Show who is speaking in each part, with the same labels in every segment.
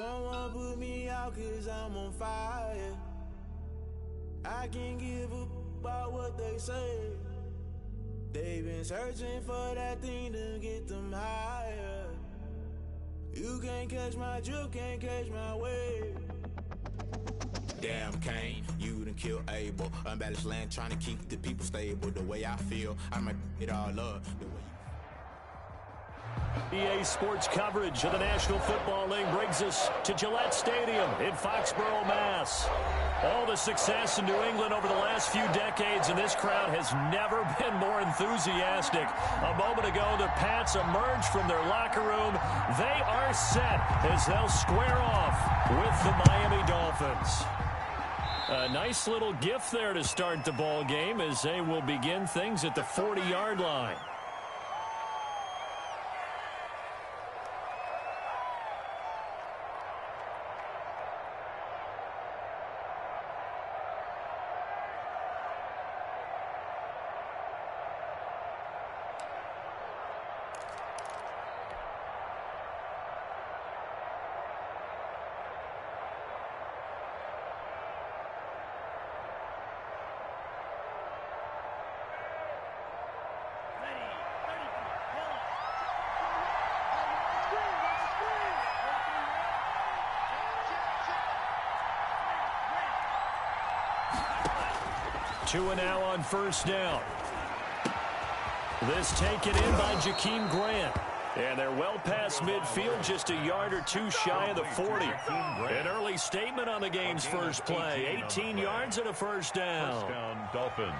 Speaker 1: Someone put me out 'cause I'm on fire. I can't give a about what they say. They've been searching for that thing to get them higher. You can't catch my drift, can't catch my wave. Damn Kane, you done killed Abel. Unbalanced land trying to keep the people stable. The way I feel, I might it all up.
Speaker 2: EA Sports coverage of the National Football League brings us to Gillette Stadium in Foxborough, Mass. All the success in New England over the last few decades, and this crowd has never been more enthusiastic. A moment ago, the Pats emerged from their locker room. They are set as they'll square off with the Miami Dolphins. A nice little gift there to start the ball game as they will begin things at the 40-yard line. Two and now on first down. This taken in by Jakeem Grant. And they're well past midfield, just a yard or two shy of the 40. An early statement on the game's first play. 18 yards and a first down.
Speaker 3: First down, Dolphins.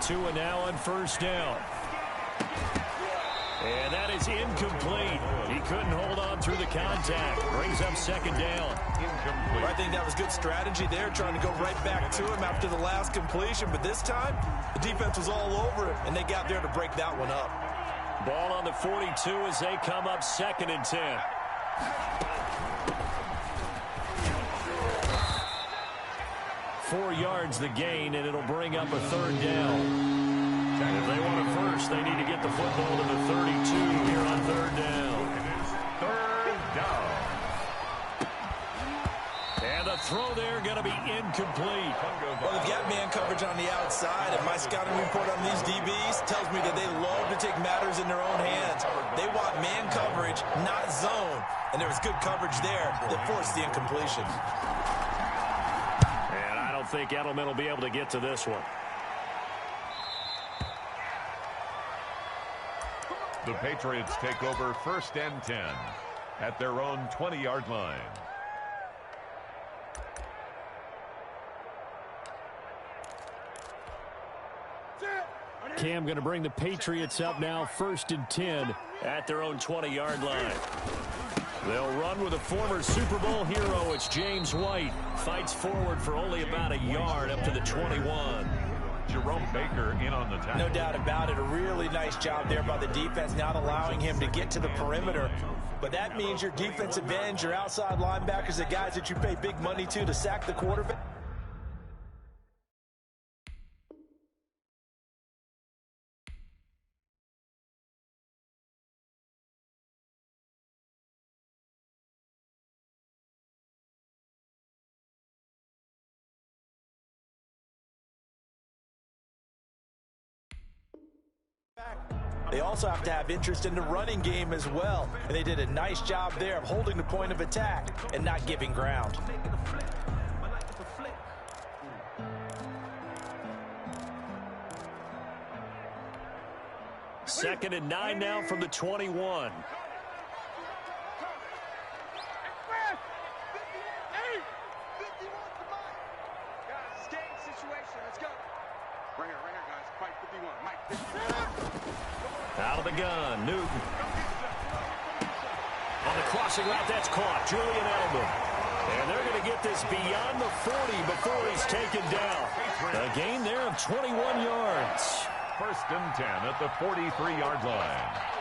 Speaker 2: Two and now on first down. And that is incomplete. He couldn't hold on through the contact. Brings up second down.
Speaker 3: Incomplete.
Speaker 4: I think that was good strategy there, trying to go right back to him after the last completion. But this time, the defense was all over it, and they got there to break that one up.
Speaker 2: Ball on the 42 as they come up second and 10. Four yards the gain, and it'll bring up a third down. If they want it first, they need to get the football to the 32 here on third down.
Speaker 3: Third down.
Speaker 2: And the throw there going to be incomplete.
Speaker 4: Well, they've got man coverage on the outside, and my scouting report on these DBs tells me that they love to take matters in their own hands. They want man coverage, not zone. And there was good coverage there that forced the incompletion.
Speaker 2: I don't think Edelman will be able to get to this one.
Speaker 3: The Patriots take over first and 10 at their own 20-yard line.
Speaker 2: Cam going to bring the Patriots up now first and 10 at their own 20-yard line. They'll run with a former Super Bowl hero. It's James White. Fights forward for only about a yard up to the 21.
Speaker 3: Jerome Baker in on the tackle.
Speaker 4: No doubt about it. A really nice job there by the defense, not allowing him to get to the perimeter. But that means your defensive ends, your outside linebackers, the guys that you pay big money to sack the quarterback. They also have to have interest in the running game as well. And they did a nice job there of holding the point of attack and not giving ground.
Speaker 2: Second and 9 now from the 21. Out of the gun, Newton. On the crossing route, that's caught. Julian Edelman. And they're going to get this beyond the 40 before he's taken down. A gain there of 21 yards.
Speaker 3: First and 10 at the 43-yard line.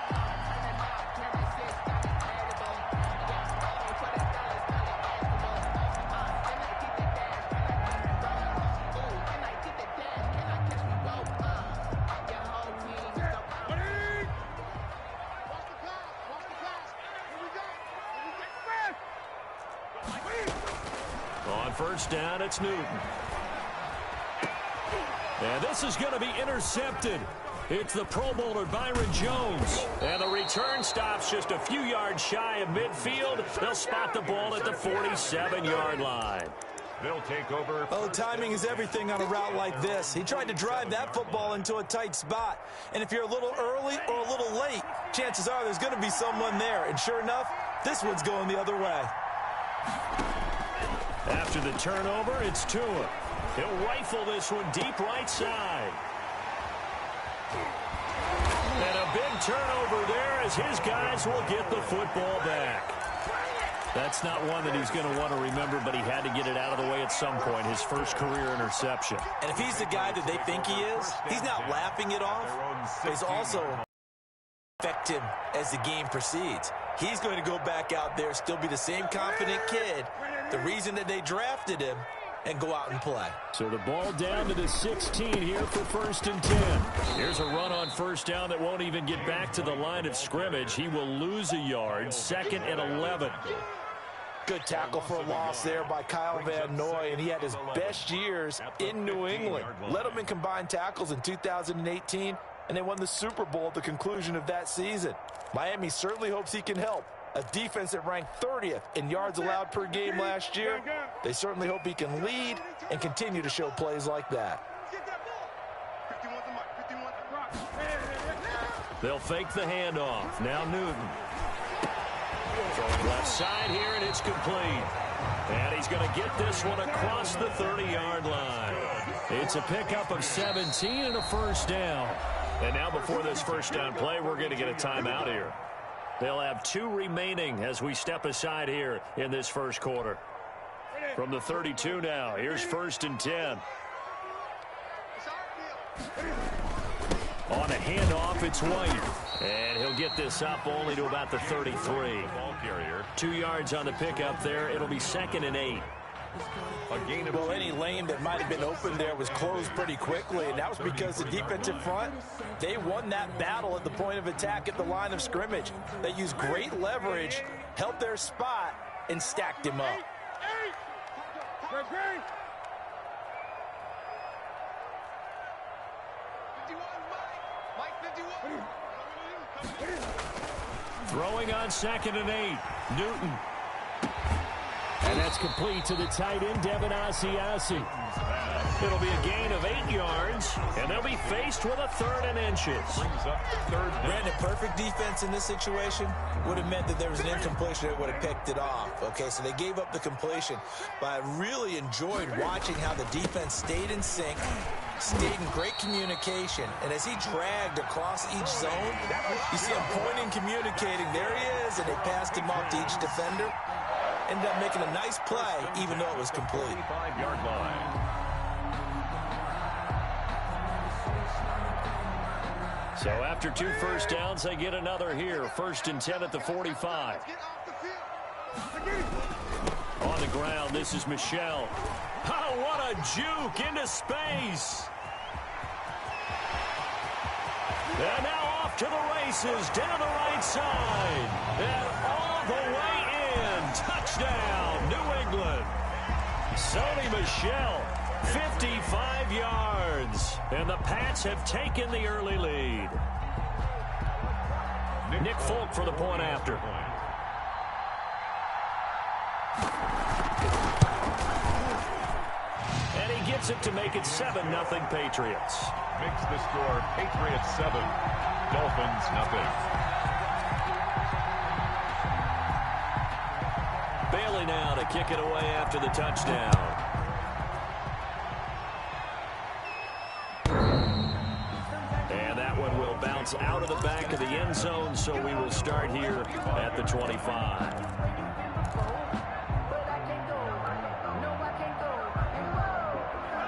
Speaker 2: first down, it's Newton. And this is going to be intercepted. It's the Pro Bowler Byron Jones. And the return stops just a few yards shy of midfield. They'll spot the ball at the 47-yard line.
Speaker 3: They'll take over.
Speaker 4: Well, the timing is everything on a route like this. He tried to drive that football into a tight spot. And if you're a little early or a little late, chances are there's going to be someone there. And sure enough, this one's going the other way.
Speaker 2: After the turnover, it's Tua. He'll rifle this one deep right side. And a big turnover there as his guys will get the football back. That's not one that he's going to want to remember, but he had to get it out of the way at some point, his first career interception.
Speaker 4: And if he's the guy that they think he is, he's not laughing it off. He's also affect him as the game proceeds. He's going to go back out there, still be the same confident kid, the reason that they drafted him, and go out and play.
Speaker 2: So the ball down to the 16 here for 1st and 10. Here's a run on first down that won't even get back to the line of scrimmage. He will lose a yard, 2nd and 11.
Speaker 4: Good tackle for a loss there by Kyle Van Noy, and he had his best years in New England. Led them in combined tackles in 2018, and they won the Super Bowl at the conclusion of that season. Miami certainly hopes he can help. A defense that ranked 30th in yards allowed per game last year. They certainly hope he can lead and continue to show plays like that.
Speaker 2: They'll fake the handoff. Now Newton. From left side here, and it's complete. And he's going to get this one across the 30-yard line. It's a pickup of 17 and a first down. And now before this first down play, we're going to get a timeout here. They'll have 2 remaining as we step aside here in this first quarter. From the 32 now, here's 1st and 10. On a handoff, it's White. And he'll get this up only to about the 33.
Speaker 3: Ball carrier.
Speaker 2: 2 yards on the pickup there. It'll be 2nd and 8.
Speaker 4: Well, any lane that might have been open there was closed pretty quickly, and that was because the defensive front, they won that battle at the point of attack at the line of scrimmage. They used great leverage, held their spot, and stacked him up.
Speaker 2: Throwing on 2nd and 8. Newton. And that's complete to the tight end, Devin Asiasi. It'll be a gain of 8 yards, and they'll be faced with a 3rd and inches.
Speaker 4: Brandon, perfect defense in this situation would have meant that there was an incompletion that would have picked it off. Okay, so they gave up the completion, but I really enjoyed watching how the defense stayed in sync, stayed in great communication, and as he dragged across each zone, you see him pointing, communicating. There he is, and they passed him off to each defender. Ended up making a nice play, even though it was complete.
Speaker 3: 5-yard line.
Speaker 2: So after 2 first downs, they get another here. 1st and 10 at the 45. On the ground, this is Michel. Oh, what a juke into space. And now off to the races, down the right side. And all the way in. Touchdown, New England. Sony Michel, 55 yards. And the Pats have taken the early lead. Nick Folk for the point after. And he gets it to make it 7-0 Patriots.
Speaker 3: Makes the score Patriots 7, Dolphins 0.
Speaker 2: Bailey now to kick it away after the touchdown. And that one will bounce out of the back of the end zone, so we will start here at the 25.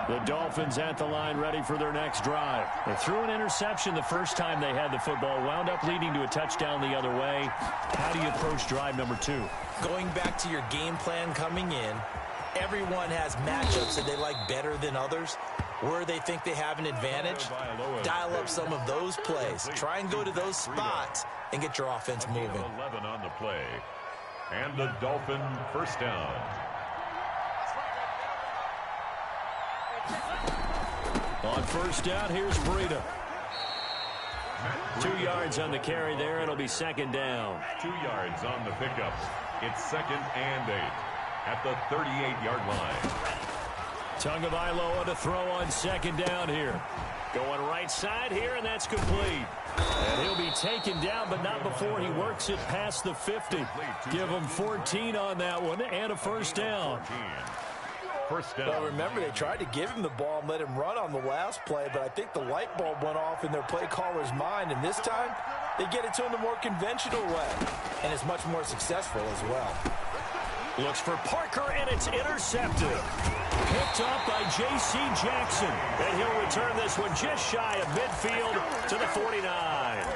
Speaker 2: The Dolphins at the line, ready for their next drive. They threw an interception the first time they had the football, wound up leading to a touchdown the other way. How do you approach drive number 2?
Speaker 4: Going back to your game plan coming in, everyone has matchups that they like better than others. Where they think they have an advantage, dial up some of those plays. Try and go to those spots and get your offense moving.
Speaker 3: 11 on the play. And the Dolphin first down.
Speaker 2: On first down, here's Breida. 2 yards on the carry there. It'll be second down.
Speaker 3: 2 yards on the pickup. It's 2nd and 8 at the 38-yard line.
Speaker 2: Tagovailoa to throw on second down here. Going right side here, and that's complete. And he'll be taken down, but not before he works it past the 50. Give him 14 on that one and a first down.
Speaker 3: First down.
Speaker 4: Well, remember, they tried to give him the ball and let him run on the last play, but I think the light bulb went off in their play caller's mind, and this time they get it to him the more conventional way, and it's much more successful as well.
Speaker 2: Looks for Parker, and it's intercepted. Picked up by J.C. Jackson, and he'll return this one just shy of midfield to the 49.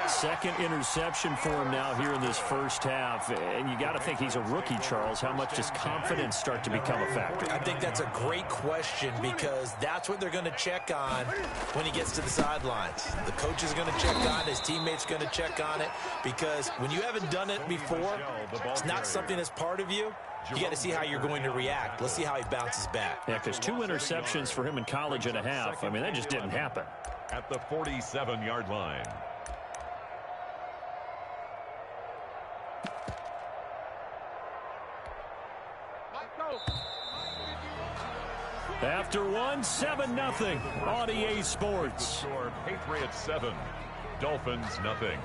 Speaker 2: Second interception for him now here in this first half, and you got to think he's a rookie, Charles. How much does confidence start to become a factor?
Speaker 4: I think that's a great question because that's what they're going to check on when he gets to the sidelines. The coach is going to check on it, his teammates going to check on it, because when you haven't done it before, it's not something that's part of you. You got to see how you're going to react. Let's see how he bounces back.
Speaker 2: Yeah, because 2 interceptions for him in college and a half. I mean, that just didn't happen.
Speaker 3: At the 47-yard line.
Speaker 2: After one, 7-0 on EA Sports.
Speaker 3: Score, Patriots 7, Dolphins nothing.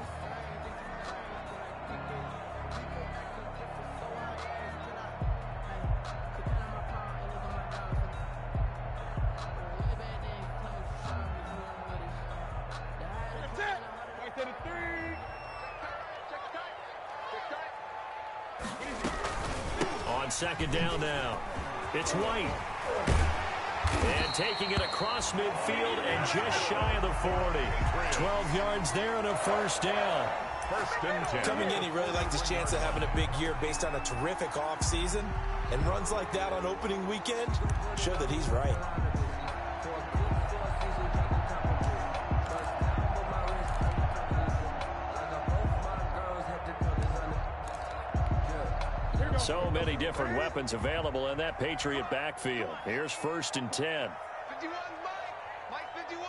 Speaker 2: On second down now, it's White. And taking it across midfield and just shy of the 40. 12 yards there and a first down.
Speaker 3: First and 10.
Speaker 4: Coming in, he really liked his chance of having a big year based on a terrific offseason. And runs like that on opening weekend show that he's right.
Speaker 2: So many different weapons available in that Patriot backfield. Here's first and 10.
Speaker 5: 51, Mike 51.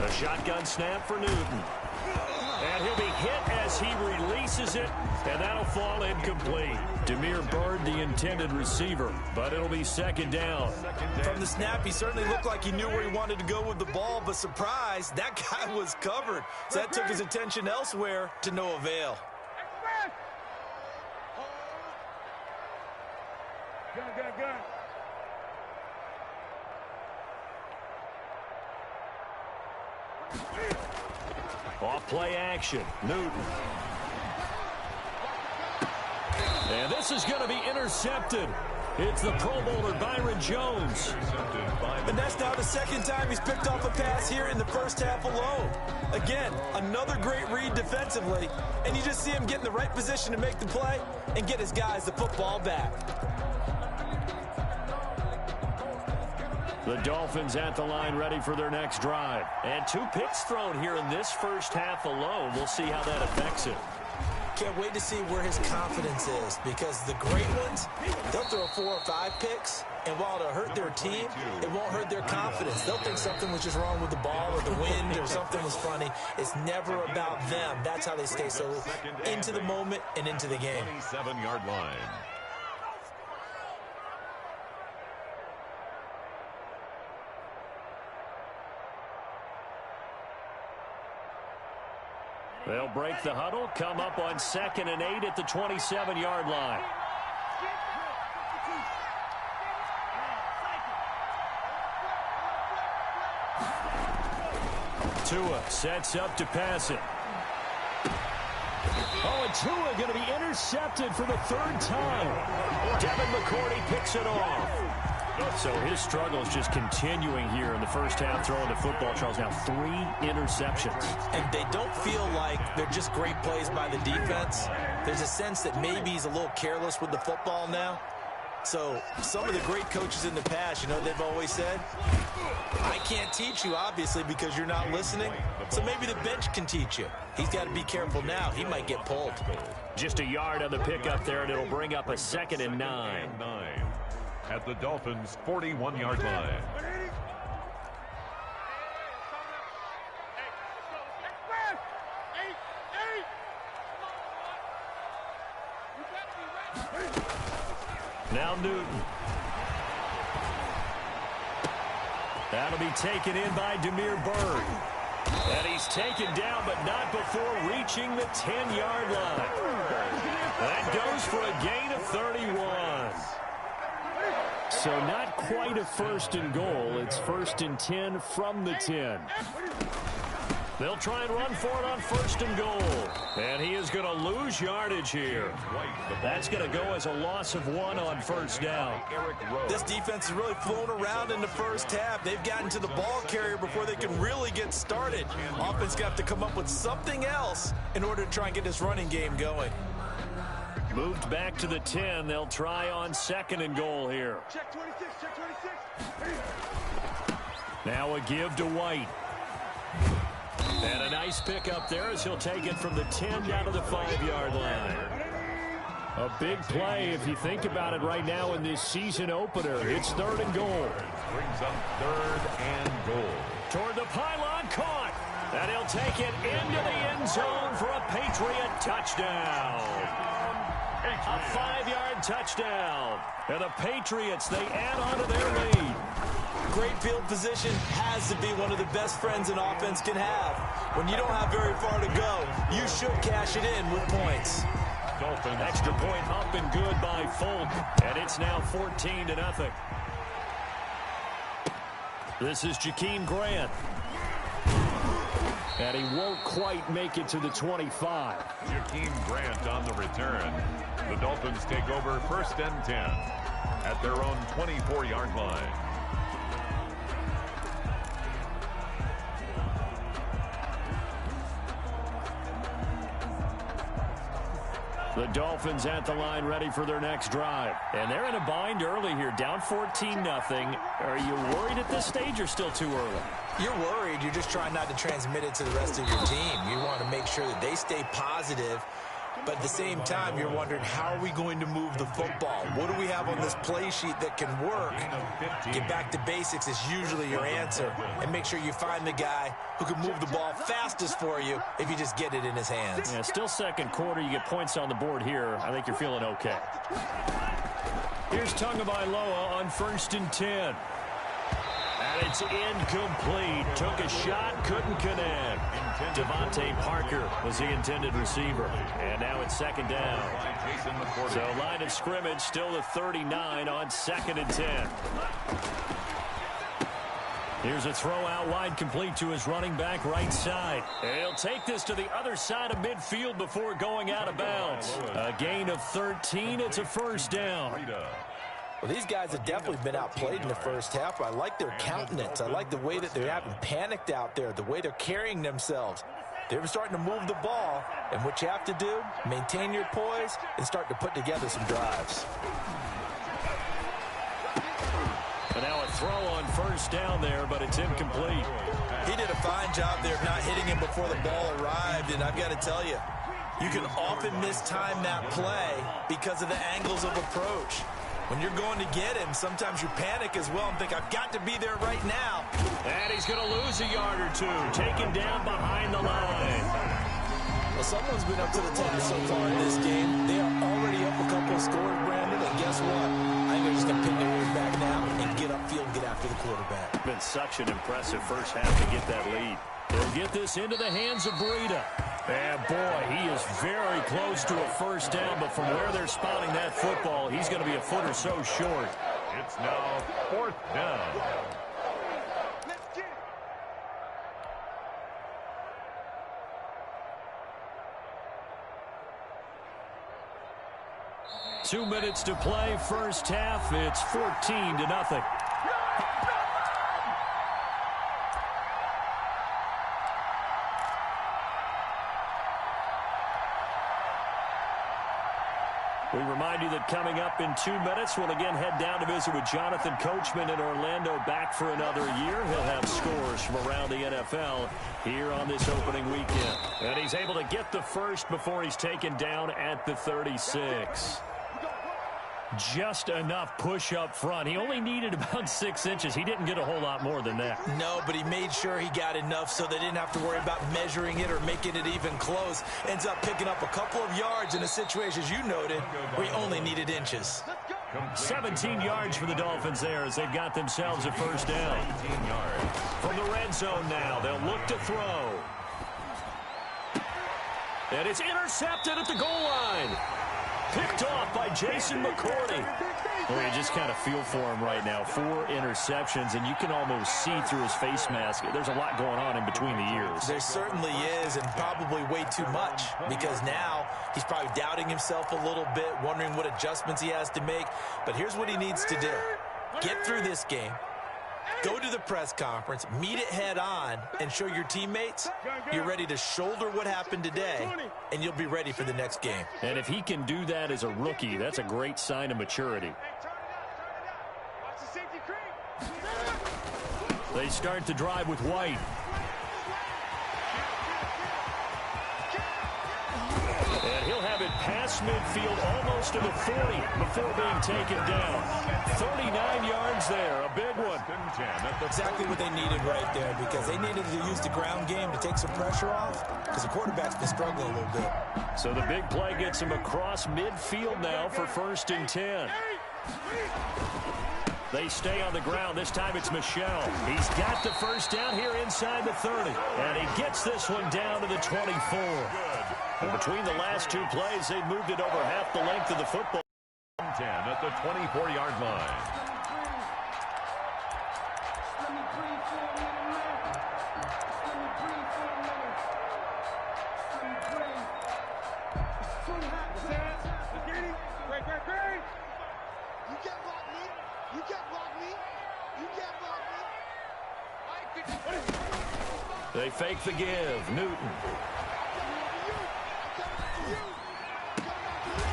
Speaker 2: The shotgun snap for Newton. And he'll be hit as he releases it, and that'll fall incomplete. Demir Bird, the intended receiver, but it'll be second down.
Speaker 4: From the snap, he certainly looked like he knew where he wanted to go with the ball, but surprise, that guy was covered. So that took his attention elsewhere to no avail.
Speaker 5: Gun.
Speaker 2: Off play action, Newton. And this is going to be intercepted. It's the Pro Bowler Byron Jones.
Speaker 4: And that's now the second time he's picked off a pass here in the first half alone. Again, another great read defensively, and you just see him get in the right position to make the play and get his guys the football back.
Speaker 2: The Dolphins at the line ready for their next drive. And 2 picks thrown here in this first half alone. We'll see how that affects it.
Speaker 4: Can't wait to see where his confidence is, because the great ones, they'll throw 4 or 5 picks, and while it'll hurt their team, it won't hurt their confidence. They'll think something was just wrong with the ball or the wind or something was funny. It's never about them. That's how they stay so into the moment and into the game.
Speaker 3: 27-yard line.
Speaker 2: They'll break the huddle, come up on 2nd and 8 at the 27-yard line. Tua sets up to pass it. Oh, and Tua going to be intercepted for the 3rd time. Devin McCourty picks it off. So his struggle is just continuing here in the first half, throwing the football. Charles, now 3 interceptions.
Speaker 4: And they don't feel like they're just great plays by the defense. There's a sense that maybe he's a little careless with the football now. So some of the great coaches in the past, you know, they've always said, I can't teach you, obviously, because you're not listening. So maybe the bench can teach you. He's got to be careful now. He might get pulled.
Speaker 2: Just a yard on the pickup there, and it'll bring up a 2nd and 9.
Speaker 3: At the Dolphins' 41-yard line.
Speaker 2: Now Newton. That'll be taken in by Demir Bird. And he's taken down, but not before reaching the 10-yard line. That goes for a gain of 31. So not quite a 1st and goal. It's 1st and 10 from the 10. They'll try and run for it on 1st and goal. And he is going to lose yardage here. That's going to go as a loss of 1 on 1st down.
Speaker 4: This defense has really flown around in the first half. They've gotten to the ball carrier before they can really get started. Offense got to come up with something else in order to try and get this running game going.
Speaker 2: Moved back to the 10. They'll try on 2nd and goal here.
Speaker 5: Check 26, check 26.
Speaker 2: Now a give to White. And a nice pickup there as he'll take it from the 10 down to the 5-yard line. A big play if you think about it right now in this season opener. It's 3rd and goal.
Speaker 3: Brings up 3rd and goal.
Speaker 2: Toward the pylon, caught. And he'll take it into the end zone for a Patriot touchdown. A 5-yard touchdown. And the Patriots, they add on to their lead.
Speaker 4: Great field position has to be one of the best friends an offense can have. When you don't have very far to go, you should cash it in with points.
Speaker 3: Dolphins.
Speaker 2: Extra point up and good by Folk. And it's now 14-0. This is Jakeem Grant. And he won't quite make it to the 25.
Speaker 3: Jakeem Grant on the return. The Dolphins take over 1st and 10 at their own 24-yard line.
Speaker 2: The Dolphins at the line ready for their next drive. And they're in a bind early here, down 14-0. Are you worried at this stage or still too early?
Speaker 4: You're worried. You're just trying not to transmit it to the rest of your team. You want to make sure that they stay positive. But at the same time, you're wondering, how are we going to move the football? What do we have on this play sheet that can work? Get back to basics is usually your answer. And make sure you find the guy who can move the ball fastest for you if you just get it in his hands.
Speaker 2: Yeah, still 2nd quarter. You get points on the board here. I think you're feeling okay. Here's Tagovailoa on 1st and 10. And it's incomplete. Took a shot, couldn't connect. Devontae Parker was the intended receiver. And now it's 2nd down. So line of scrimmage still the 39 on 2nd and 10. Here's a throw out wide, complete to his running back right side. And he'll take this to the other side of midfield before going out of bounds. A gain of 13. It's a 1st down.
Speaker 4: Well, these guys have definitely been outplayed in the first half. I like their countenance. I like the way that they haven't panicked out there, the way they're carrying themselves. They're starting to move the ball, and what you have to do, maintain your poise and start to put together some drives.
Speaker 2: And now a throw on 1st down there, but it's incomplete.
Speaker 4: He did a fine job there of not hitting him before the ball arrived, and I've got to tell you, you can often mistime that play because of the angles of approach. When you're going to get him, sometimes you panic as well and think, I've got to be there right now.
Speaker 2: And he's going to lose a yard or two, taken down behind the line.
Speaker 4: Well, someone's been up to the task so far in this game. They are already up a couple of scores, Brandon, and guess what? I think they're just going to pick their ears back now and get upfield and get after the quarterback.
Speaker 2: Been such an impressive first half to get that lead. They'll get this into the hands of Breida. And boy, he is very close to a 1st down, but from where they're spotting that football, he's going to be a foot or so short.
Speaker 3: It's now 4th down.
Speaker 5: Let's get it.
Speaker 2: 2 minutes to play, first half. It's 14-0. We remind you that coming up in 2 minutes, we'll again head down to visit with Jonathan Coachman in Orlando, back for another year. He'll have scores from around the NFL here on this opening weekend. And he's able to get the first before he's taken down at the 36. Just enough push up front. He only needed about 6 inches. He didn't get a whole lot more than that.
Speaker 4: No, but he made sure he got enough so they didn't have to worry about measuring it or making it even close. Ends up picking up a couple of yards in a situation, as you noted, where he only needed inches.
Speaker 2: 17 yards for the Dolphins there as they've got themselves a first down. From the red zone now, they'll look to throw. And it's intercepted at the goal line. Picked off by Jason McCourty. Well, you just kind of feel for him right now. 4 interceptions, and you can almost see through his face mask. There's a lot going on in between the ears.
Speaker 4: There certainly is, and probably way too much, because now he's probably doubting himself a little bit, wondering what adjustments he has to make. But here's what he needs to do. Get through this game. Go to the press conference, meet it head on, and show your teammates you're ready to shoulder what happened today, and you'll be ready for the next game.
Speaker 2: And if he can do that as a rookie, that's a great sign of maturity. They start the drive with White. And he'll have it past midfield, almost to the 40 before being taken down. 39 yards there, a big one.
Speaker 4: Exactly what they needed right there, because they needed to use the ground game to take some pressure off, because the quarterback's been struggling a little bit.
Speaker 2: So the big play gets him across midfield now for 1st and 10. They stay on the ground. This time it's Michel. He's got the first down here inside the 30. And he gets this one down to the 24. And between the last 2 plays, they've moved it over half the length of the football.
Speaker 3: 10 at the 24-yard line.
Speaker 2: They fake the give. Newton.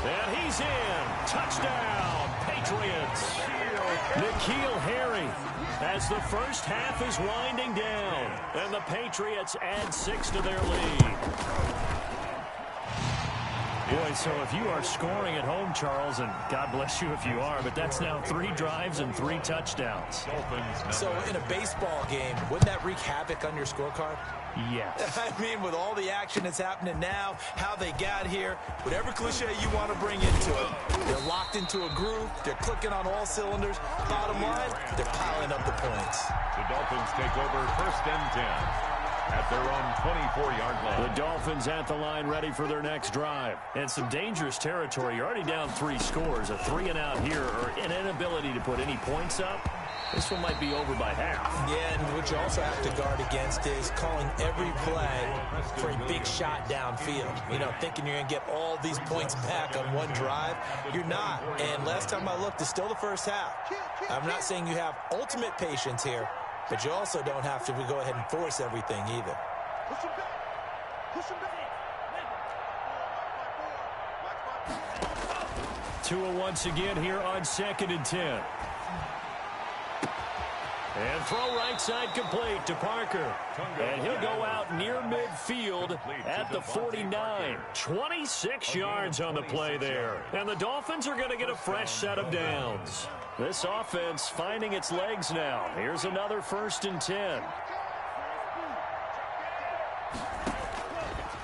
Speaker 2: And he's in. Touchdown, Patriots. N'Keal Harry as the first half is winding down. And the Patriots add 6 to their lead. Boy, so if you are scoring at home, Charles, and God bless you if you are, but that's now 3 drives and 3 touchdowns.
Speaker 4: So in a baseball game, wouldn't that wreak havoc on your scorecard?
Speaker 2: Yes.
Speaker 4: I mean, with all the action that's happening now, how they got here, whatever cliche you want to bring into it, they're locked into a groove, they're clicking on all cylinders. Bottom line, they're piling up the points.
Speaker 3: The Dolphins take over 1st and 10. At their own 24-yard line.
Speaker 2: The Dolphins at the line ready for their next drive. And some dangerous territory. You're already down 3 scores. A 3-and-out here or an inability to put any points up. This one might be over by half.
Speaker 4: Yeah, and what you also have to guard against is calling every play for a big shot downfield. You know, thinking you're going to get all these points back on one drive. You're not. And last time I looked, it's still the first half. I'm not saying you have ultimate patience here, but you also don't have to go ahead and force everything either.
Speaker 5: Push him back. Push him back.
Speaker 2: Tua once again here on 2nd and 10. And throw right side complete to Parker. And he'll go out near midfield at the 49. 26 yards on the play there. And the Dolphins are going to get a fresh set of downs. This offense finding its legs now. Here's another 1st and 10.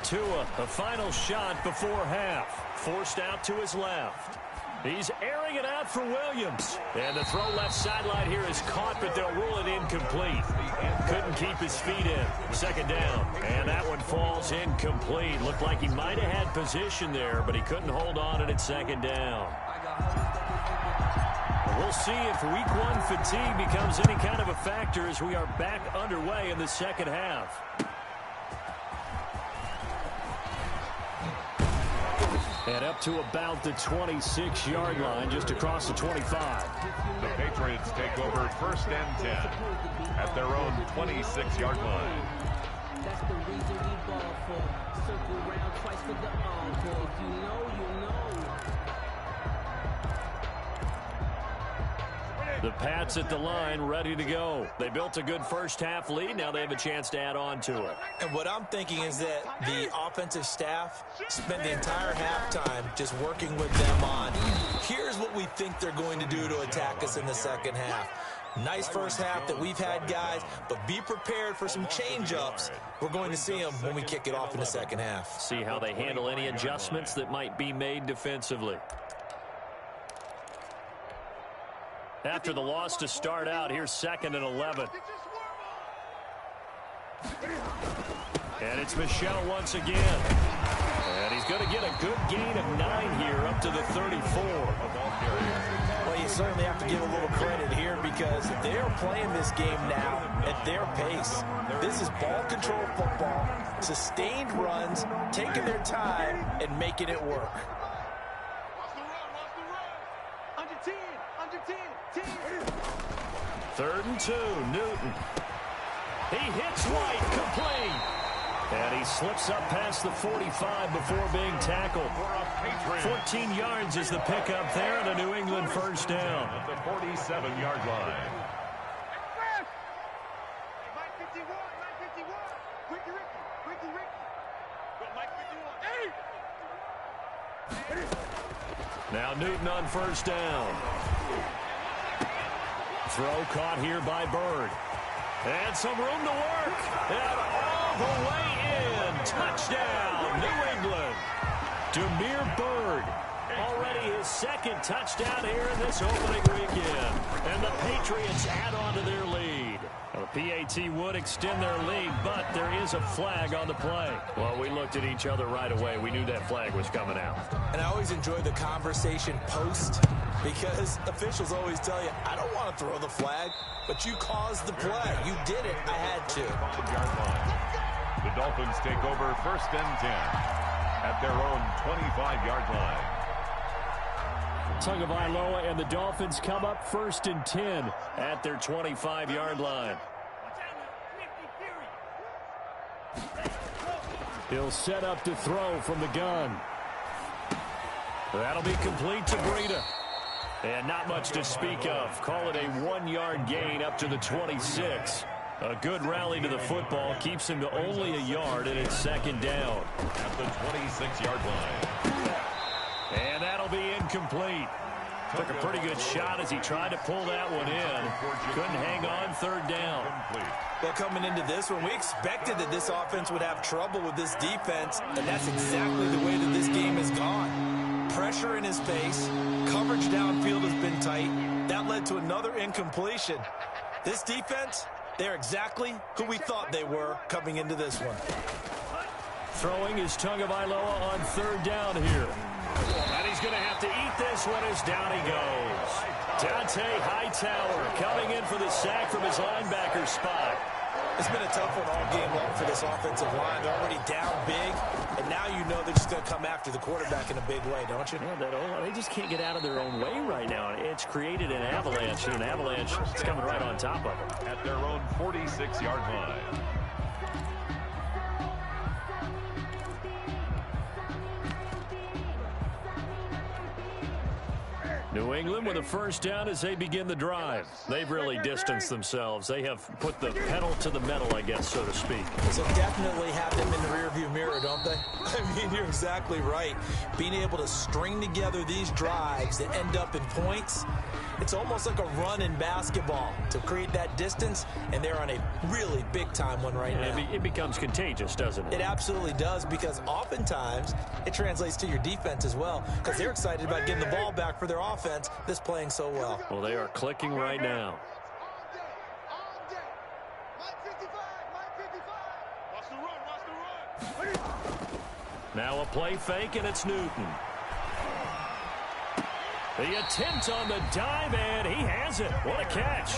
Speaker 2: Tua, a final shot before half. Forced out to his left. He's airing it out for Williams. And the throw left sideline here is caught, but they'll rule it incomplete. Couldn't keep his feet in. 2nd down. And that one falls incomplete. Looked like he might have had position there, but he couldn't hold on and it's 2nd down. We'll see if week 1 fatigue becomes any kind of a factor as we are back underway in the 2nd half. And up to about the 26-yard line, just across the 25.
Speaker 3: The Patriots take over 1st and 10 at their own 26-yard line.
Speaker 6: That's the reason we ball for. Circle round twice for the encore. If you know, you know.
Speaker 2: The Pats at the line, ready to go. They built a good first-half lead. Now they have a chance to add on to it.
Speaker 4: And what I'm thinking is that the offensive staff spent the entire halftime just working with them on, here's what we think they're going to do to attack us in the second half. Nice first half that we've had, guys, but be prepared for some change-ups. We're going to see them when we kick it off in the second half.
Speaker 2: See how they handle any adjustments that might be made defensively. After the loss to start out, here's 2nd and 11. And it's Michel once again. And he's going to get a good gain of 9 here up to the 34.
Speaker 4: Well, you certainly have to give a little credit here because they're playing this game now at their pace. This is ball control football, sustained runs, taking their time and making it work.
Speaker 5: Under 10, under 10, 10.
Speaker 2: 3rd and 2, Newton. He hits White, complete. And he slips up past the 45 before being tackled. 14 yards is the pickup there, and a New England first down.
Speaker 3: At the 47-yard line.
Speaker 5: Mike 51, Mike 51. Ricky, Ricky, Ricky, Ricky. Go, Mike 51.
Speaker 2: Now Newton on first down. Throw caught here by Bird. And some room to work. And all the way in. Touchdown, New England. Demir Bird. Already his 2nd touchdown here in this opening weekend. And the Patriots add on to their lead. Well, the PAT would extend their lead, but there is a flag on the play. Well, we looked at each other right away. We knew that flag was coming out.
Speaker 4: And I always enjoy the conversation post because officials always tell you, I don't want to throw the flag, but you caused the play. You did it. I had to.
Speaker 3: 5-yard line. The Dolphins take over 1st and 10 at their own 25-yard line.
Speaker 2: Tagovailoa and the Dolphins come up 1st and 10 at their 25-yard line. He'll set up to throw from the gun. That'll be complete to Breida. And not much to speak of. Call it a 1-yard gain up to the 26. A good rally to the football keeps him to only a yard, and it's 2nd down.
Speaker 3: At the 26-yard line.
Speaker 2: And that'll be incomplete. Took a pretty good shot as he tried to pull that one in. Couldn't hang on 3rd down.
Speaker 4: Well, coming into this one, we expected that this offense would have trouble with this defense, and that's exactly the way that this game has gone. Pressure in his face, coverage downfield has been tight. That led to another incompletion. This defense, they're exactly who we thought they were coming into this one.
Speaker 2: Throwing is Tagovailoa on 3rd down here. And he's going to have to eat this one as down he goes. Dante Hightower coming in for the sack from his linebacker spot.
Speaker 4: It's been a tough one all game long for this offensive line. They're already down big, and now you know they're just going to come after the quarterback in a big way, don't you?
Speaker 2: Yeah, they just can't get out of their own way right now. It's created an avalanche, and an avalanche is coming right on top of them.
Speaker 3: At their own 46-yard line.
Speaker 2: New England with a first down as they begin the drive. They've really distanced themselves. They have put the pedal to the metal, I guess, so to speak.
Speaker 4: So definitely have them in the rearview mirror, don't they? I mean, you're exactly right. Being able to string together these drives that end up in points, it's almost like a run in basketball to create that distance, and they're on a really big-time one right now.
Speaker 2: It becomes contagious, doesn't it?
Speaker 4: It absolutely does, because oftentimes it translates to your defense as well, because they're excited about getting the ball back for their offense that's playing so well.
Speaker 2: Well, they are clicking right now. Now a play fake, and it's Newton. The attempt on the dive, and he has it. What a catch.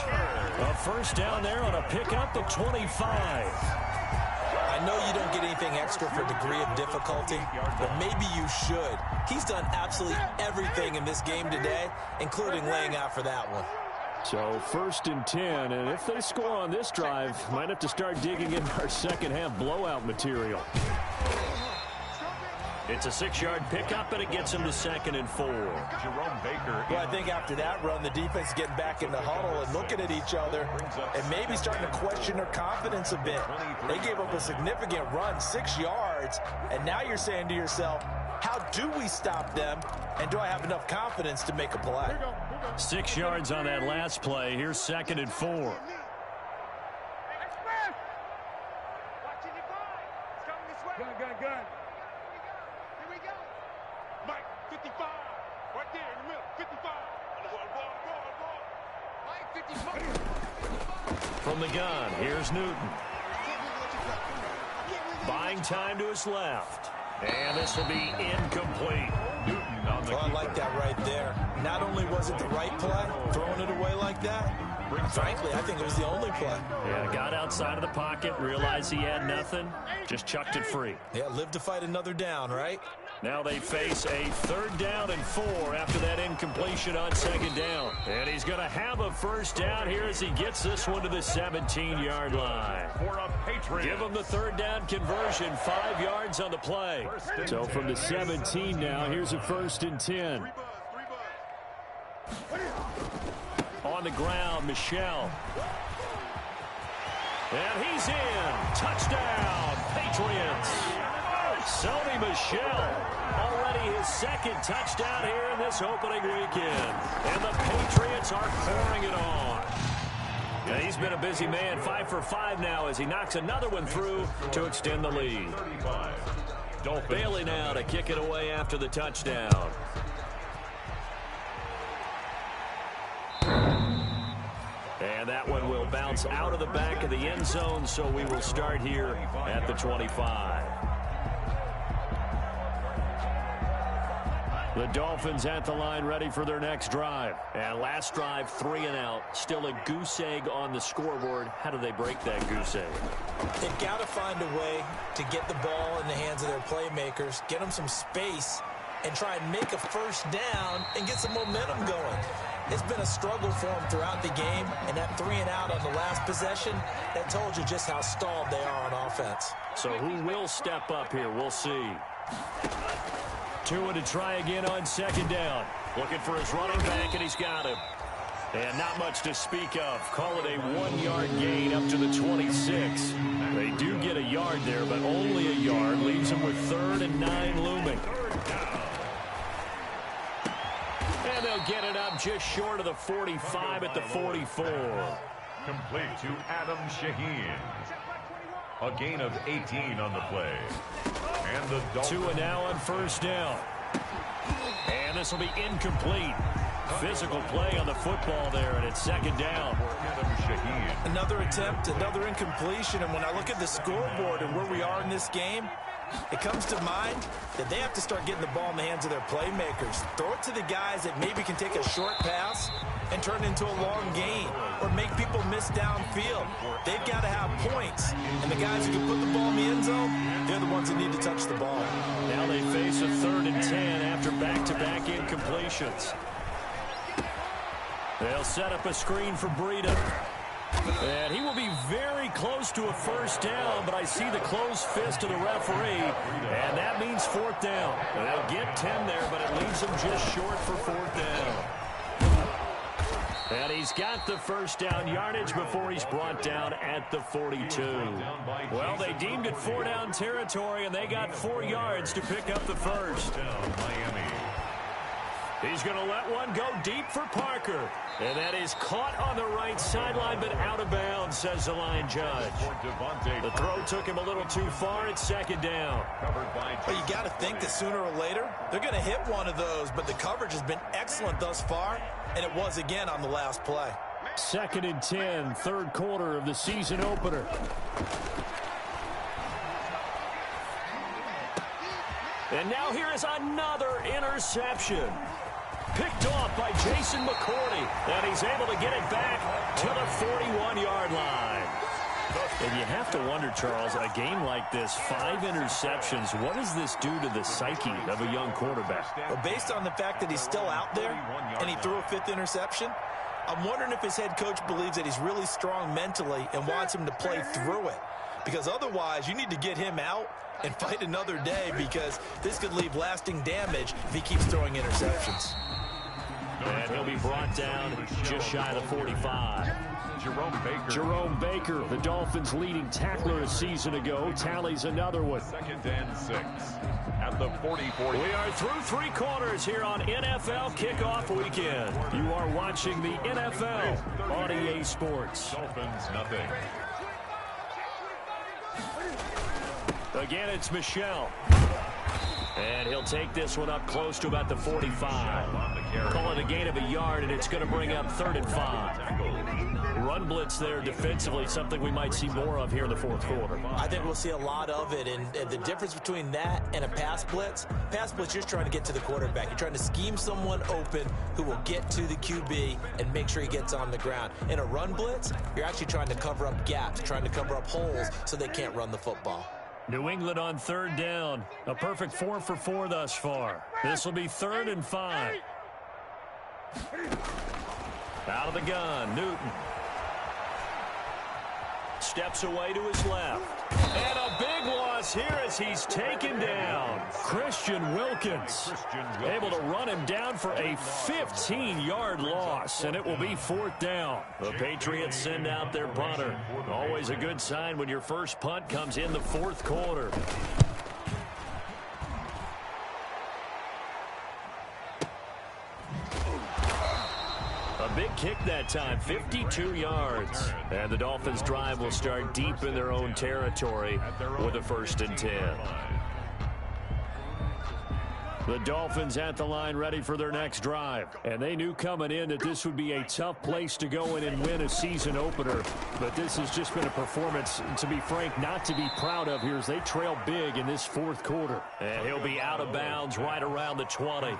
Speaker 2: A first down there on a pickup at 25.
Speaker 4: I know you don't get anything extra for degree of difficulty, but maybe you should. He's done absolutely everything in this game today, including laying out for that one.
Speaker 2: So 1st and 10, and if they score on this drive, might have to start digging in our second half blowout material. It's a 6-yard pickup, and it gets him to 2nd and 4.
Speaker 3: Jerome Baker.
Speaker 4: Well, I think after that run, the defense is getting back in the huddle and looking at each other and maybe starting to question their confidence a bit. They gave up a significant run, 6 yards, and now you're saying to yourself, how do we stop them, and do I have enough confidence to make a play?
Speaker 2: 6 yards on that last play. Here's 2nd and 4.
Speaker 5: Gun. Here we go. Mike, 55. Right there in the middle. 55. Mike, 55.
Speaker 2: From the gun, here's Newton. Buying time to his left. And this will be incomplete.
Speaker 3: Newton on the
Speaker 4: Well, I like that right there. Not only was it the right play, throwing it away like that, frankly, I think it was the only play.
Speaker 2: Yeah, got outside of the pocket, realized he had nothing, just chucked it free.
Speaker 4: Yeah, live to fight another down, right?
Speaker 2: Now they face a 3rd down and 4 after that incompletion on 2nd down. And he's going to have a 1st down here as he gets this one to the 17-yard line.
Speaker 3: for a Patriot.
Speaker 2: Give him the 3rd down conversion, 5 yards on the play. So from the 17 now, here's a 1st and 10. On the ground, Michel. And he's in. Touchdown, Patriots. Sony Michel, already his 2nd touchdown here in this opening weekend. And the Patriots are pouring it on. And he's been a busy man, 5 for 5 now as he knocks another one through to extend the lead. Bailey now to kick it away after the touchdown. And that one will bounce out of the back of the end zone, so we will start here at the 25. The Dolphins at the line ready for their next drive. And last drive, 3 and out. Still a goose egg on the scoreboard. How do they break that goose egg?
Speaker 4: They've got to find a way to get the ball in the hands of their playmakers, get them some space, and try and make a 1st down and get some momentum going. It's been a struggle for them throughout the game, and that 3 and out on the last possession, that told you just how stalled they are on offense.
Speaker 2: So who will step up here? We'll see. Tua to try again on 2nd down. Looking for his running back, and he's got him. And not much to speak of. Call it a 1-yard gain up to the 26. They do get a yard there, but only a yard. Leaves them with 3rd and 9 looming. And they'll get it up just short of the 45 at the 44.
Speaker 3: Complete to Adam Shaheen. A gain of 18 on the play. And the Dolphins.
Speaker 2: Tua now on 1st down. And this will be incomplete. Physical play on the football there, and it's 2nd down.
Speaker 3: Adam Shaheen.
Speaker 4: Another attempt, another incompletion, and when I look at the scoreboard and where we are in this game, it comes to mind that they have to start getting the ball in the hands of their playmakers. Throw it to the guys that maybe can take a short pass and turn it into a long gain or make people miss downfield. They've got to have points, and the guys who can put the ball in the end zone, they're the ones that need to touch the ball.
Speaker 2: Now they face a 3rd and 10 after back-to-back incompletions. They'll set up a screen for Breida. And he will be very close to a 1st down, but I see the closed fist of the referee, and that means 4th down. And they'll get 10 there, but it leaves them just short for 4th down. And he's got the 1st down yardage before he's brought down at the 42. Well, they deemed it 4-down territory, and they got 4 yards to pick up the 1st.
Speaker 3: Miami.
Speaker 2: He's going to let one go deep for Parker. And that is caught on the right sideline, but out of bounds, says the line judge. The throw took him a little too far. It's 2nd down.
Speaker 4: But you got to think that sooner or later, they're going to hit one of those, but the coverage has been excellent thus far, and it was again on the last play.
Speaker 2: 2nd and 10, 3rd quarter of the season opener. And now here is another interception. Picked off by Jason McCourty, and he's able to get it back to the 41-yard line. And you have to wonder, Charles, a game like this, 5 interceptions, what does this do to the psyche of a young quarterback?
Speaker 4: Well, based on the fact that he's still out there and he threw a 5th interception, I'm wondering if his head coach believes that he's really strong mentally and wants him to play through it. because otherwise you need to get him out and fight another day, because this could leave lasting damage if he keeps throwing interceptions.
Speaker 2: And he'll be brought down just shy of the 45. Jerome Baker, the Dolphins' leading tackler a season ago, tallies another one.
Speaker 3: 2nd and 6 at the 44.
Speaker 2: We are through 3 quarters here on NFL Kickoff Weekend. You are watching the NFL on EA Sports.
Speaker 3: Dolphins nothing.
Speaker 2: Again, it's Michel. And he'll take this one up close to about the 45. Call it a gain of a yard, and it's going to bring up 3rd and 5. Run blitz there defensively, something we might see more of here in the 4th quarter.
Speaker 4: I think we'll see a lot of it, and the difference between that and a pass blitz, you're just trying to get to the quarterback. You're trying to scheme someone open who will get to the QB and make sure he gets on the ground. In a run blitz, you're actually trying to cover up gaps, trying to cover up holes so they can't run the football.
Speaker 2: New England on 3rd down. A perfect 4 for 4 thus far. This will be 3rd and 5. Out of the gun, Newton. Steps away to his left. And a big loss here as he's taken down. Christian Wilkins able to run him down for a 15-yard loss, and it will be 4th down. The Patriots send out their punter. Always a good sign when your first punt comes in the 4th quarter. A big kick that time, 52 yards. And the Dolphins' drive will start deep in their own territory with a 1st and 10. The Dolphins at the line ready for their next drive. And they knew coming in that this would be a tough place to go in and win a season opener. But this has just been a performance, to be frank, not to be proud of here as they trail big in this 4th quarter. And he'll be out of bounds right around the 20.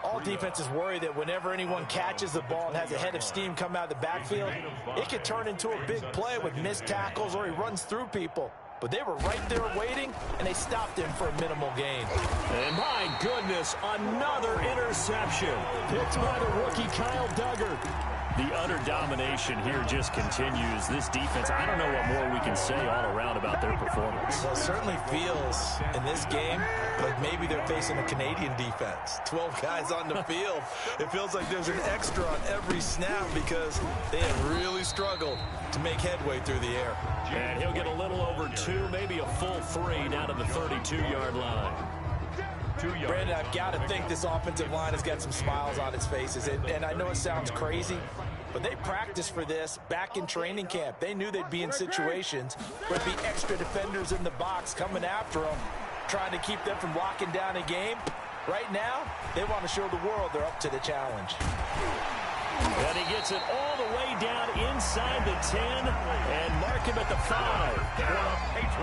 Speaker 4: All defenses worry that whenever anyone catches the ball and has a head of steam come out of the backfield, it could turn into a big play with missed tackles or he runs through people. But they were right there waiting, and they stopped him for a minimal gain.
Speaker 2: And my goodness, another interception. Picked by the rookie Kyle Duggar. The utter domination here just continues. This defense, I don't know what more we can say all around about their performance.
Speaker 4: Well, it certainly feels in this game like maybe they're facing a Canadian defense. 12 guys on the field. It feels like there's an extra on every snap because they have really struggled to make headway through the air.
Speaker 2: And he'll get a little over 2, maybe a full 3 down to the 32-yard line.
Speaker 4: Brandon, I've got to think this offensive line has got some smiles on its faces. And I know it sounds crazy, but they practiced for this back in training camp. They knew they'd be in situations where there'd be extra defenders in the box coming after them, trying to keep them from locking down a game. Right now, they want to show the world they're up to the challenge.
Speaker 2: And he gets it all the way down inside the 10 and mark him at the 5.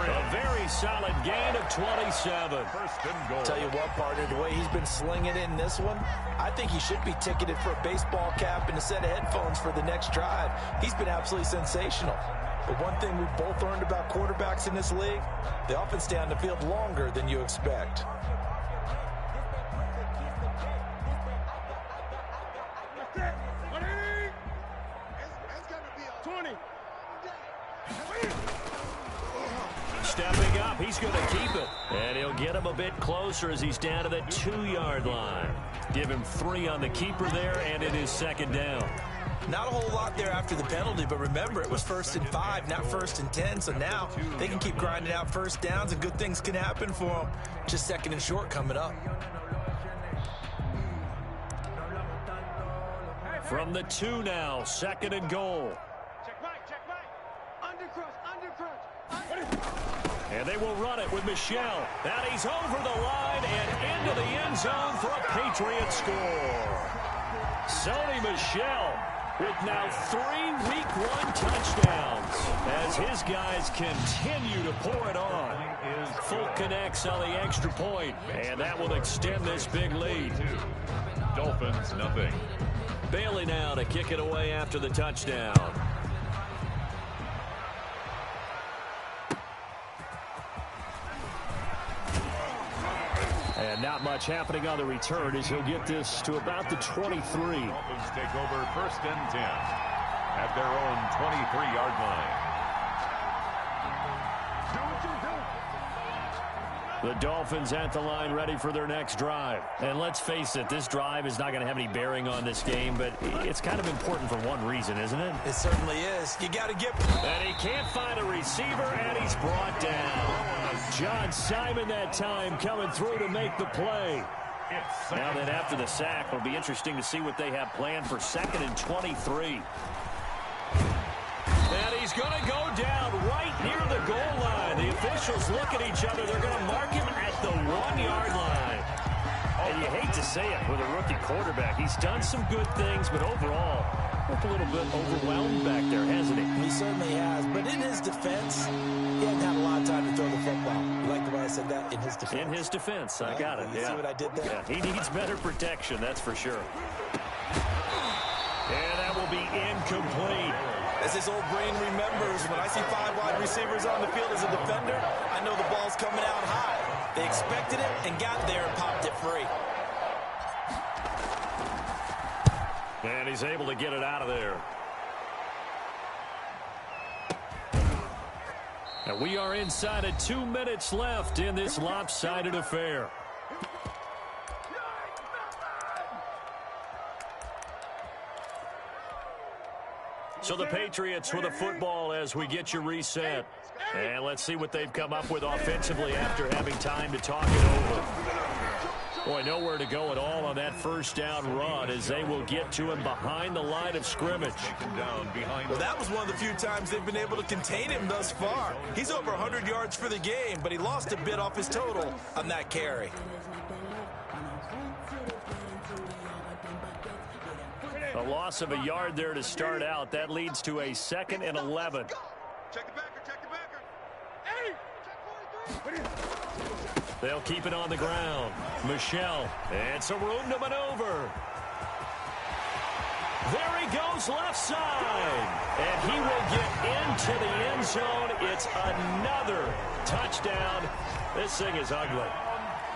Speaker 2: A very solid gain of 27.
Speaker 4: Tell you what, partner, the way he's been slinging it in this one, I think he should be ticketed for a baseball cap and a set of headphones for the next drive. He's been absolutely sensational. But one thing we've both learned about quarterbacks in this league, they often stay on the field longer than you expect.
Speaker 2: Stepping up, he's going to keep it. And he'll get him a bit closer as he's down to the 2-yard line. Give him 3 on the keeper there, and it is 2nd down.
Speaker 4: Not a whole lot there after the penalty, but remember, it was 1st and 5, not 1st and 10. So now they can keep grinding out 1st downs, and good things can happen for them. Just 2nd and short coming up.
Speaker 2: From the 2 now, 2nd and goal.
Speaker 5: Check Mike. Undercrunch.
Speaker 2: And they will run it with Michel. And he's over the line and into the end zone for a Patriot score. Sony Michel with now 3 Week 1 touchdowns as his guys continue to pour it on. Full connects on the extra point, and that will extend this big lead.
Speaker 3: Dolphins nothing.
Speaker 2: Bailey now to kick it away after the touchdown. And not much happening on the return as he'll get this to about the 23.
Speaker 3: Dolphins take over 1st and 10 at their own 23-yard line.
Speaker 2: The Dolphins at the line ready for their next drive. And let's face it, this drive is not going to have any bearing on this game, but it's kind of important for one reason, isn't it?
Speaker 4: It certainly is. You got to get...
Speaker 2: And he can't find a receiver, and he's brought down. John Simon that time coming through to make the play. Now then, after the sack, it'll be interesting to see what they have planned for 2nd and 23. And he's going to go down right near the goal line. The officials look at each other. They're going to mark him at the 1-yard line. And you hate to say it with a rookie quarterback. He's done some good things, but overall, looked a little bit overwhelmed back there, hasn't he?
Speaker 4: He certainly has. But in his defense, he hasn't had a lot of time to throw the football. You like the way I said that? In his defense.
Speaker 2: In his defense. I got it.
Speaker 4: You see what I did there?
Speaker 2: Yeah, he needs better protection, that's for sure. And that will be incomplete.
Speaker 4: As his old brain remembers, when I see 5 wide receivers on the field as a defender, I know the ball's coming out high. They expected it and got there and popped it free.
Speaker 2: And he's able to get it out of there. And we are inside of 2 minutes left in this lopsided affair. So the Patriots with a football as we get you reset. And let's see what they've come up with offensively after having time to talk it over. Boy, nowhere to go at all on that first down run as they will get to him behind the line of scrimmage.
Speaker 4: Well, that was one of the few times they've been able to contain him thus far. He's over 100 yards for the game, but he lost a bit off his total on that carry.
Speaker 2: A loss of a yard there to start out. That leads to a 2nd and 11.
Speaker 5: Check the backer, check the backer. Hey!
Speaker 2: They'll keep it on the ground. Michelle, and some room to maneuver. There he goes left side. And he will get into the end zone. It's another touchdown. This thing is ugly.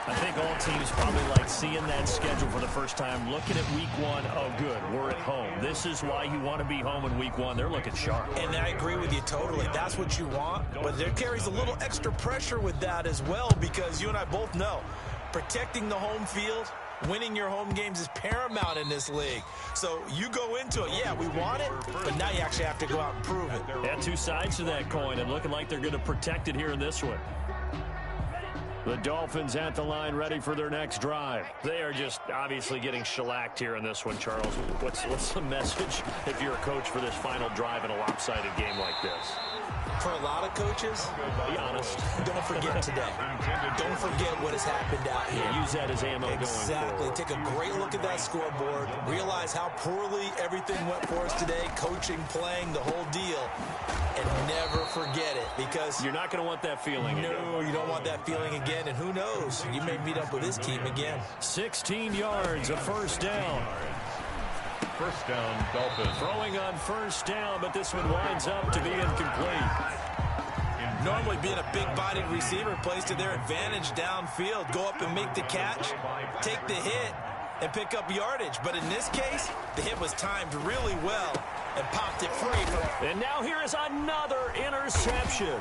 Speaker 2: I think all teams probably like seeing that schedule for the first time, looking at week 1. Oh, good, we're at home. This is why you want to be home in week 1. They're looking sharp.
Speaker 4: And I agree with you totally. That's what you want. But there carries a little extra pressure with that as well, because you and I both know protecting the home field, winning your home games is paramount in this league. So you go into it, yeah, we want it, but now you actually have to go out and prove it.
Speaker 2: Yeah, 2 sides to that coin, and looking like they're going to protect it here in this one. The Dolphins at the line ready for their next drive. They are just obviously getting shellacked here in this one, Charles. What's the message if you're a coach for this final drive in a lopsided game like this?
Speaker 4: For a lot of coaches,
Speaker 2: be honest.
Speaker 4: Don't forget today. Don't forget what has happened out here.
Speaker 2: Use that as ammo going forward.
Speaker 4: Exactly. Take a great look at that scoreboard. Realize how poorly everything went for us today. Coaching, playing, the whole deal. And never forget it, because
Speaker 2: you're not going to want that feeling again.
Speaker 4: No, you don't want that feeling again. And who knows? You may meet up with this team again.
Speaker 2: 16 yards, a first down.
Speaker 3: First down, Dolphins.
Speaker 2: Throwing on first down, but this one winds up to be incomplete.
Speaker 4: Normally being a big-bodied receiver plays to their advantage downfield. Go up and make the catch, take the hit, and pick up yardage. But in this case, the hit was timed really well and popped it free.
Speaker 2: And now here is another interception.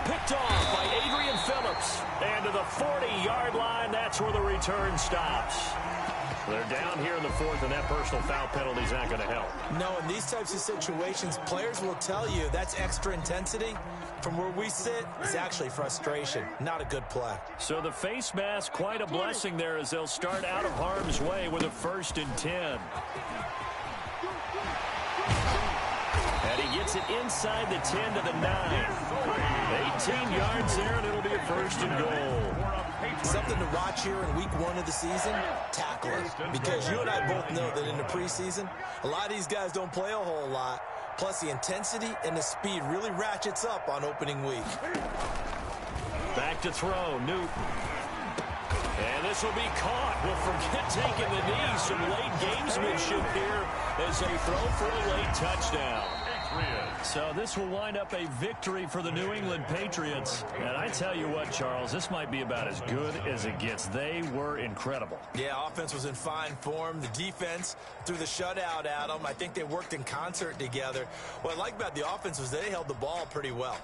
Speaker 2: Picked off by Adrian Phillips. And to the 40-yard line, that's where the return stops. They're down here in the 4th, and that personal foul penalty is not going to help.
Speaker 4: No, in these types of situations, players will tell you that's extra intensity. From where we sit, it's actually frustration. Not a good play.
Speaker 2: So the face mask, quite a blessing there as they'll start out of harm's way with a 1st and 10. And he gets it inside the 10 to the 9. 18 yards there, and it'll be a 1st and goal.
Speaker 4: Something to watch here in week 1 of the season, tacklers. Because you and I both know that in the preseason, a lot of these guys don't play a whole lot. Plus, the intensity and the speed really ratchets up on opening week.
Speaker 2: Back to throw, Newton. And this will be caught. We'll forget taking the knee. Some late gamesmanship here as they throw for a late touchdown. So this will wind up a victory for the New England Patriots. And I tell you what, Charles, this might be about as good as it gets. They were incredible.
Speaker 4: Yeah, offense was in fine form. The defense threw the shutout at them. I think they worked in concert together. What I like about the offense was they held the ball pretty well.